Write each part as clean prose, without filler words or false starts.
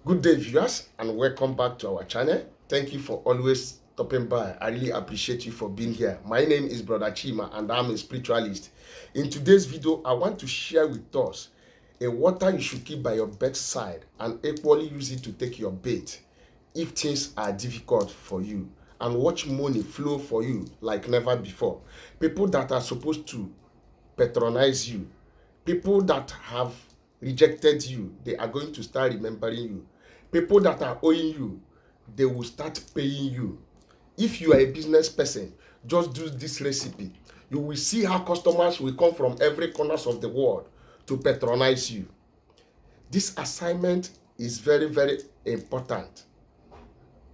Good day, viewers, and welcome back to our channel. Thank you for always stopping by. I really appreciate you for being here. My name is Brother Chima, and I'm a spiritualist. In today's video, I want to share with us a water you should keep by your bedside and equally use it to take your bait if things are difficult for you, and watch money flow for you like never before. People that are supposed to patronize you, people that have rejected you, they are going to start remembering you. People that are owing you, they will start paying you. If you are a business person, just do this recipe. You will see how customers will come from every corners of the world to patronize you. This assignment is very, very important.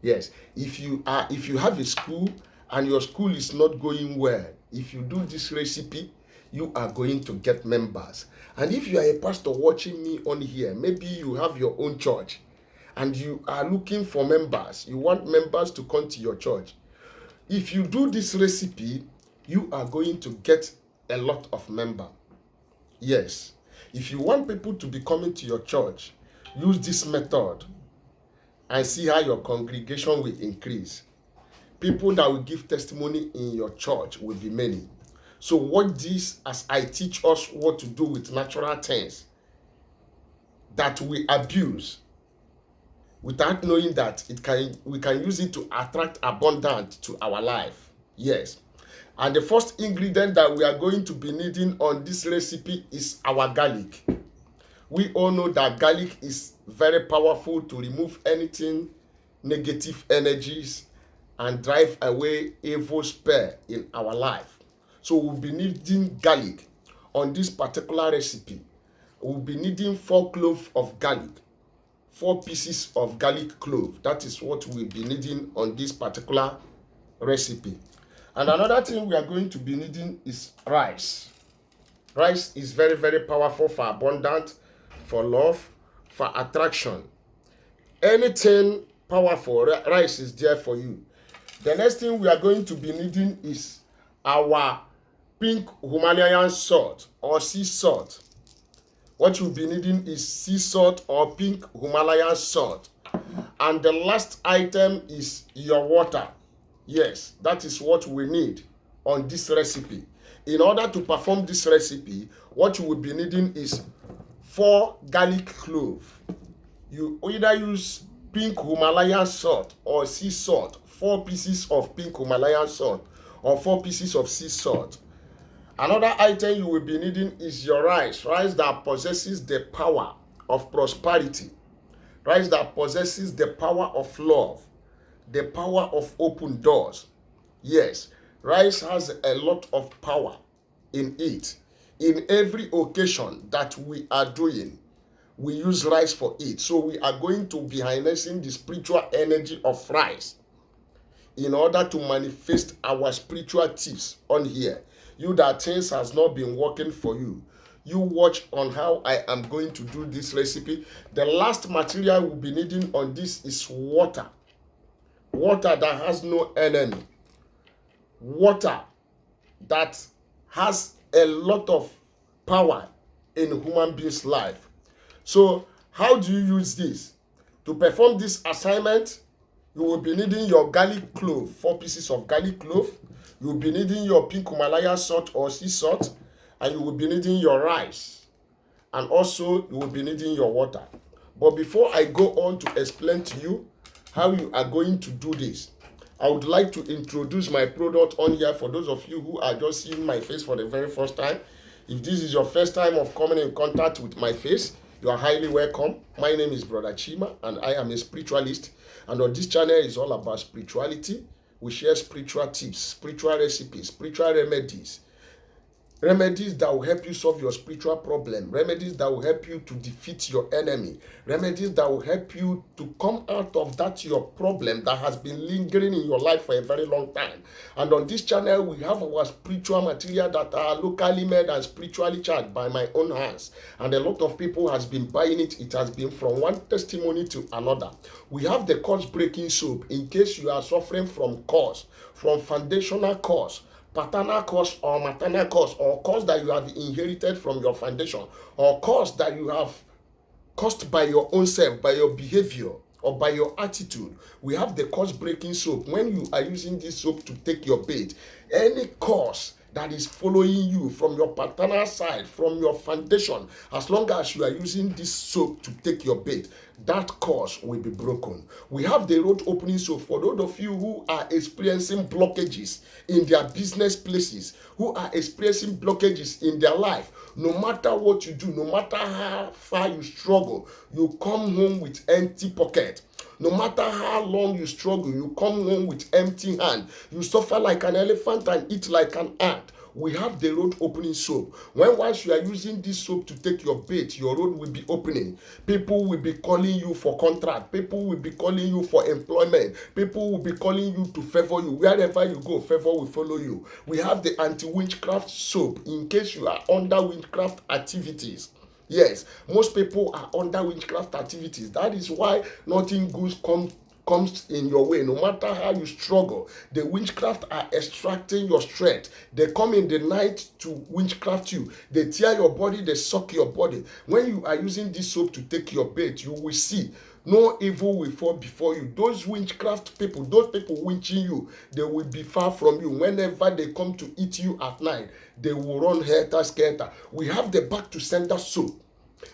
Yes, if you have a school and your school is not going well, if you do this recipe, you are going to get members. And if you are a pastor watching me on here, maybe you have your own church and you are looking for members, you want members to come to your church. If you do this recipe, you are going to get a lot of members. Yes, if you want people to be coming to your church, use this method and see how your congregation will increase. People that will give testimony in your church will be many. So watch this as I teach us what to do with natural things that we abuse without knowing that we can use it to attract abundance to our life. Yes. And the first ingredient that we are going to be needing on this recipe is our garlic. We all know that garlic is very powerful to remove anything, negative energies, and drive away evil spirit in our life. So we'll be needing garlic on this particular recipe. We'll be needing 4 cloves of garlic, 4 pieces of garlic clove. That is what we'll be needing on this particular recipe. And another thing we are going to be needing is rice. Rice is very, very powerful for abundance, for love, for attraction. Anything powerful, rice is there for you. The next thing we are going to be needing is our pink Himalayan salt or sea salt. What you'll be needing is sea salt or pink Himalayan salt. And the last item is your water. Yes, that is what we need on this recipe. In order to perform this recipe, what you will be needing is 4 garlic cloves. You either use pink Himalayan salt or sea salt, 4 pieces of pink Himalayan salt or 4 pieces of sea salt. Another item you will be needing is your rice that possesses the power of prosperity, rice that possesses the power of love, the power of open doors. Yes, rice has a lot of power in it. In every occasion that we are doing, we use rice for it. So we are going to be harnessing the spiritual energy of rice in order to manifest our spiritual tips on here. You that things has not been working for you, you watch on how I am going to do this recipe. The last material we'll be needing on this is water. Water that has no enemy. Water that has a lot of power in human being's life. So how do you use this? To perform this assignment, you will be needing your garlic clove, 4 pieces of garlic clove. You will be needing your pink Himalayan salt or sea salt, and you will be needing your rice. And also, you will be needing your water. But before I go on to explain to you how you are going to do this, I would like to introduce my product on here for those of you who are just seeing my face for the very first time. If this is your first time of coming in contact with my face, you are highly welcome. My name is Brother Chima, and I am a spiritualist. And on this channel is all about spirituality. We share spiritual tips, spiritual recipes, spiritual remedies. Remedies that will help you solve your spiritual problem. Remedies that will help you to defeat your enemy. Remedies that will help you to come out of that your problem that has been lingering in your life for a very long time. And on this channel, we have our spiritual material that are locally made and spiritually charged by my own hands. And a lot of people has been buying it. It has been from one testimony to another. We have the curse breaking soap in case you are suffering from curse, from foundational curse, paternal curse or maternal curse, or curse that you have inherited from your foundation, or curse that you have caused by your own self, by your behavior, or by your attitude. We have the curse breaking soap. When you are using this soap to take your bait, any curse that is following you from your paternal side, from your foundation, as long as you are using this soap to take your bait, that curse will be broken. We have the road opening soap for those of you who are experiencing blockages in their business places, who are experiencing blockages in their life. No matter what you do, no matter how far you struggle, you come home with empty pocket. No matter how long you struggle, you come home with empty hand. You suffer like an elephant and eat like an ant. We have the road opening soap. When once you are using this soap to take your bait, your road will be opening. People will be calling you for contract. People will be calling you for employment. People will be calling you to favor you. Wherever you go, favor will follow you. We have the anti-witchcraft soap in case you are under witchcraft activities. Yes, most people are under witchcraft activities. That is why nothing good comes in your way. No matter how you struggle, the witchcraft are extracting your strength. They come in the night to witchcraft you. They tear your body, they suck your body. When you are using this soap to take your bait, you will see no evil will fall before you. Those witchcraft people, those people witching you, they will be far from you. Whenever they come to eat you at night, they will run helter-skelter. We have the back to sender soap.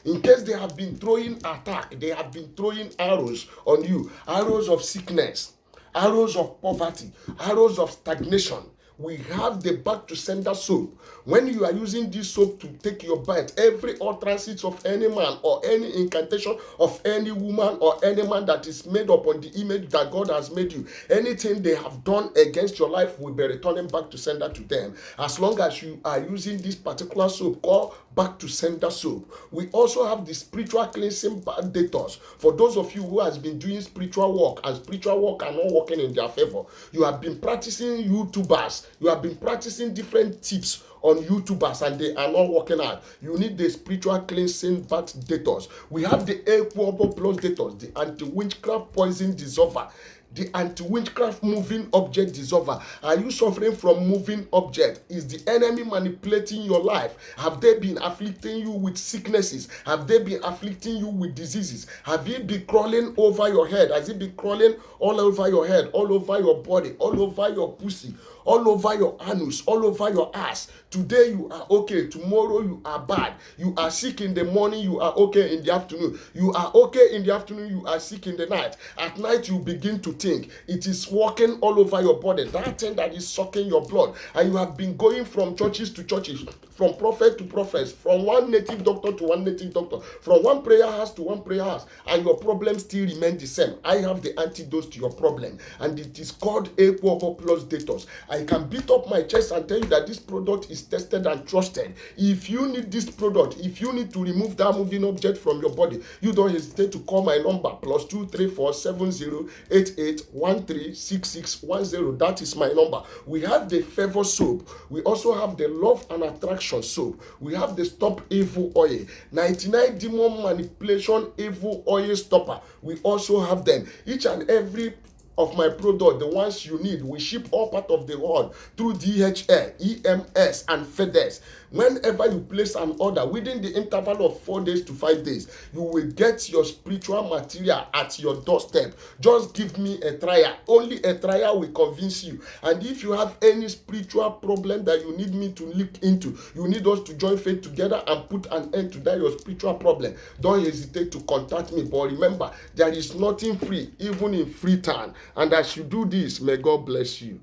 In case they have been throwing attack, they have been throwing arrows on you, arrows of sickness, arrows of poverty, arrows of stagnation. We have the back to sender soap. When you are using this soap to take your bite, every utterance of any man or any incantation of any woman or any man that is made upon the image that God has made you, anything they have done against your life will be returning back to sender to them. As long as you are using this particular soap called back to sender soap. We also have the spiritual cleansing detox. For those of you who has been doing spiritual work and spiritual work are not working in their favor, you have been practicing YouTubers, you have been practicing different tips on YouTubers and they are not working out. You need the spiritual cleansing bath detox. We have the Equable Plus detox, the anti-witchcraft poison dissolver, the anti-witchcraft moving object dissolver. Are you suffering from moving object? Is the enemy manipulating your life? Have they been afflicting you with sicknesses? Have they been afflicting you with diseases? Have it been crawling over your head? Has it been crawling all over your head, all over your body, all over your pussy, all over your anus, all over your ass? Today you are okay, tomorrow you are bad. You are sick in the morning, you are okay in the afternoon. You are okay in the afternoon, you are sick in the night. At night you begin to think. It is walking all over your body, that thing that is sucking your blood. And you have been going from churches to churches, from prophet to prophet, from one native doctor to one native doctor, from one prayer house to one prayer house, and your problem still remains the same. I have the antidote to your problem, and it is called Equable Plus Detox. I can beat up my chest and tell you that this product is tested and trusted. If you need this product, if you need to remove that moving object from your body, you don't hesitate to call my number +2347088136610. That is my number. We have the Favor soap. We also have the Love and Attraction soap. We have the Stop Evil Oil, 99 demon manipulation evil oil stopper. We also have them. Each and every of my product, the ones you need, we ship all part of the world through DHL, EMS, and FedEx. Whenever you place an order, within the interval of 4 days to 5 days, you will get your spiritual material at your doorstep. Just give me a trial. Only a trial will convince you. And if you have any spiritual problem that you need me to look into, you need us to join faith together and put an end to that your spiritual problem, don't hesitate to contact me. But remember, there is nothing free, even in free time. And as you do this, may God bless you.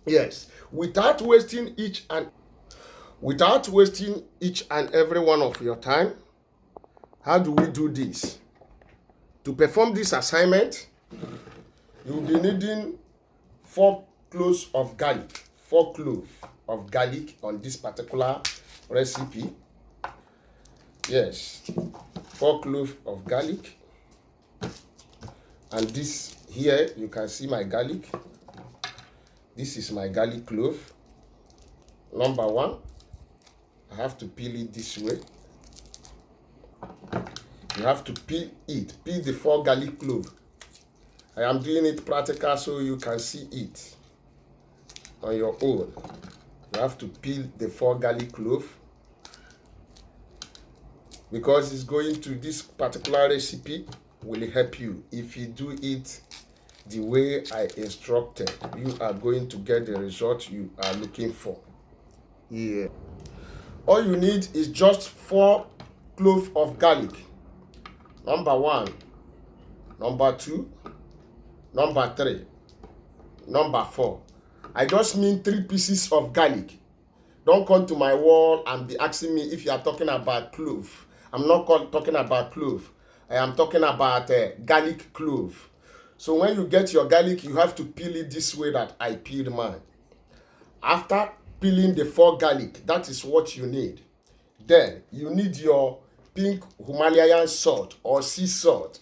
Yes, without wasting each and every one of your time, how do we do this? To perform this assignment, you'll be needing 4 cloves of garlic, 4 cloves of garlic on this particular recipe. Yes, 4 cloves of garlic. And this here, you can see my garlic. This is my garlic clove. Number 1, I have to peel it this way. You have to peel it. Peel the 4 garlic clove. I am doing it practical so you can see it on your own. You have to peel the 4 garlic clove. because it's going to this particular recipe will help you. If you do it the way I instructed, you are going to get the result you are looking for. Yeah. All you need is just 4 cloves of garlic. Number 1, number 2, number 3, number 4. I just mean 3 pieces of garlic. Don't come to my wall and be asking me if you are talking about clove. I'm not talking about clove. I am talking about garlic clove. So when you get your garlic, you have to peel it this way that I peeled mine. After peeling the 4 garlic, that is what you need. Then you need your pink Himalayan salt or sea salt.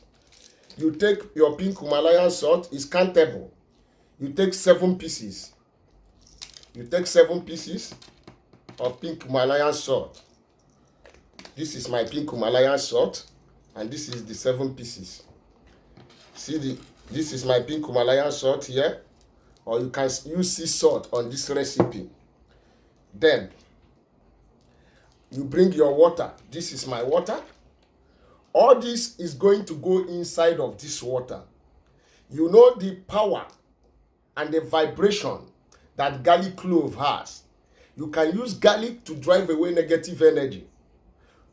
You take your pink Himalayan salt, is countable. You take 7 pieces. You take 7 pieces of pink Himalayan salt. This is my pink Himalayan salt, and this is the 7 pieces. See, this is my pink Himalayan salt here, or you can use sea salt on this recipe. Then you bring your water. This is my water. All this is going to go inside of this water. You know the power and the vibration that garlic clove has. You can use garlic to drive away negative energy,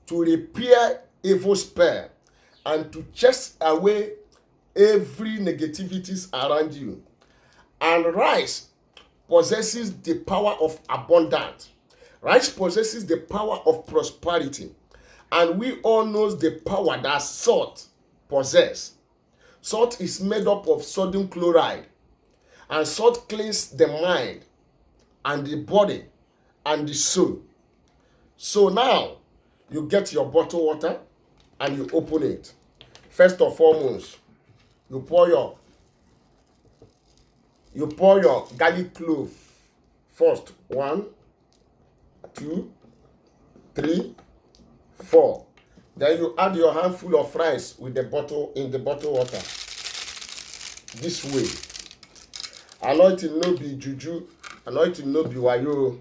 to repair evil spell, and to chase away every negativities around you. And rice possesses the power of abundance. Rice possesses the power of prosperity. And we all know the power that salt possesses. Salt is made up of sodium chloride. And salt cleans the mind and the body and the soul. So now, you get your bottled water and you open it. First of all, you pour your garlic clove first. 1, 2, 3, 4. Then you add your handful of rice with the bottle in the bottled water. This way. Anointing no be juju. Anointing no be wayo.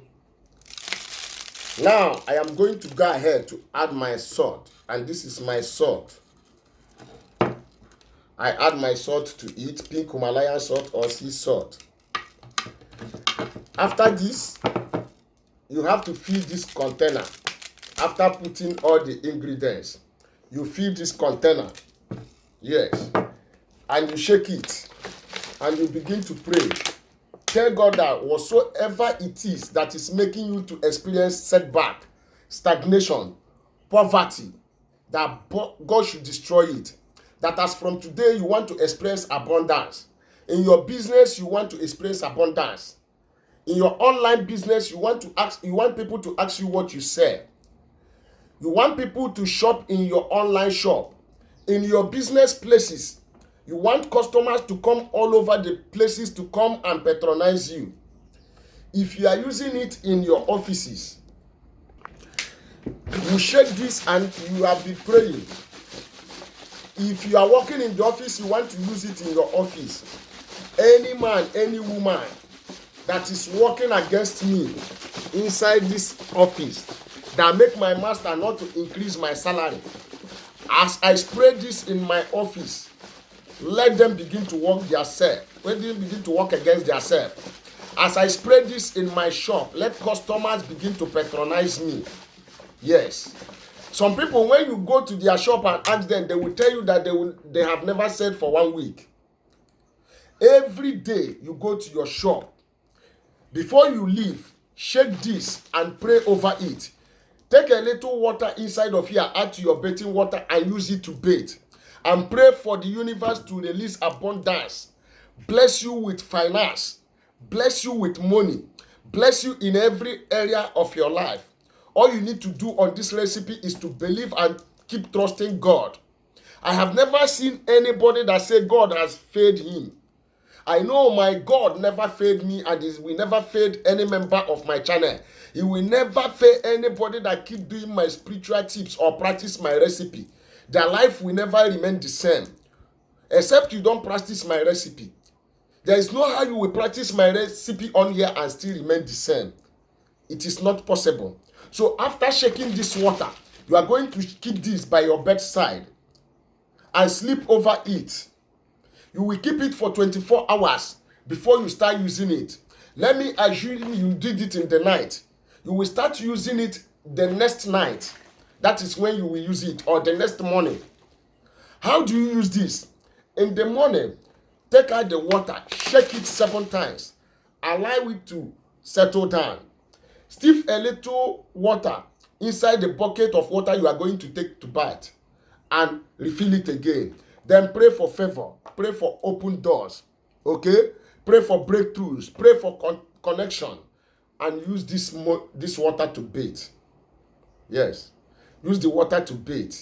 Now I am going to go ahead to add my salt, and this is my salt. I add my salt to it, pink Himalayan salt or sea salt. After this, you have to fill this container. After putting all the ingredients, you fill this container. Yes. And you shake it. And you begin to pray. Tell God that whatsoever it is that is making you to experience setback, stagnation, poverty, that God should destroy it. That as from today you want to experience abundance. In your business, you want to experience abundance. In your online business, you want people to ask you what you sell. You want people to shop in your online shop. In your business places, you want customers to come all over the places to come and patronize you. If you are using it in your offices, you shake this and you have been praying. If you are working in the office, you want to use it in your office. Any man, any woman that is working against me inside this office, that make my master not to increase my salary, as I spread this in my office, let them begin to work themselves. Let them begin to work against themselves. As I spread this in my shop, let customers begin to patronize me. Yes. Some people, when you go to their shop and ask them, they will tell you that they have never said for 1 week. Every day you go to your shop, before you leave, shake this and pray over it. Take a little water inside of here, add to your bathing water and use it to bathe. And pray for the universe to release abundance. Bless you with finance. Bless you with money. Bless you in every area of your life. All you need to do on this recipe is to believe and keep trusting God. I have never seen anybody that say God has failed him. I know my God never failed me, and he will never fail any member of my channel. He will never fail anybody that keep doing my spiritual tips or practice my recipe. Their life will never remain the same. Except you don't practice my recipe. There is no how you will practice my recipe on here and still remain the same. It is not possible. So after shaking this water, You are going to keep this by your bedside and sleep over it. You will keep it for 24 hours before you start using it. Let me assume you did it in the night. You will start using it the next night. That is when you will use it, or the next morning. How do you use this? In the morning, take out the water, shake it 7 times, allow it to settle down. Stiff a little water inside the bucket of water you are going to take to bath and refill it again. Then pray for favor, pray for open doors, okay? Pray for breakthroughs, pray for connection, and use this water to bathe. Yes, use the water to bathe.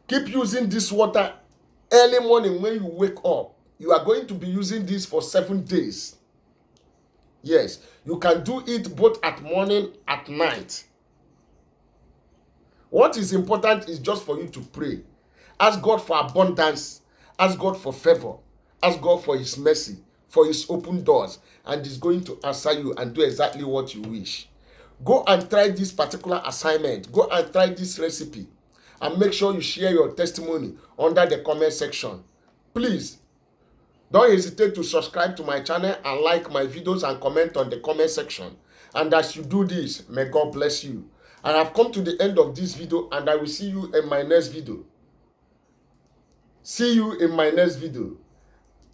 Keep using this water early morning when you wake up. You are going to be using this for 7 days. Yes, you can do it both at morning, at night. What is important is just for you to pray. Ask God for abundance. Ask God for favor. Ask God for his mercy, for his open doors. And he's going to answer you and do exactly what you wish. Go and try this particular assignment. Go and try this recipe. And make sure you share your testimony under the comment section. Please, don't hesitate to subscribe to my channel and like my videos and comment on the comment section. And as you do this, may God bless you. I have come to the end of this video, and I will see you in my next video. See you in my next video.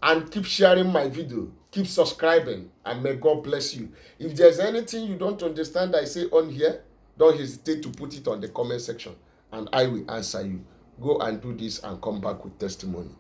And keep sharing my video. Keep subscribing, and may God bless you. If there's anything you don't understand I say on here, don't hesitate to put it on the comment section, and I will answer you. Go and do this and come back with testimony.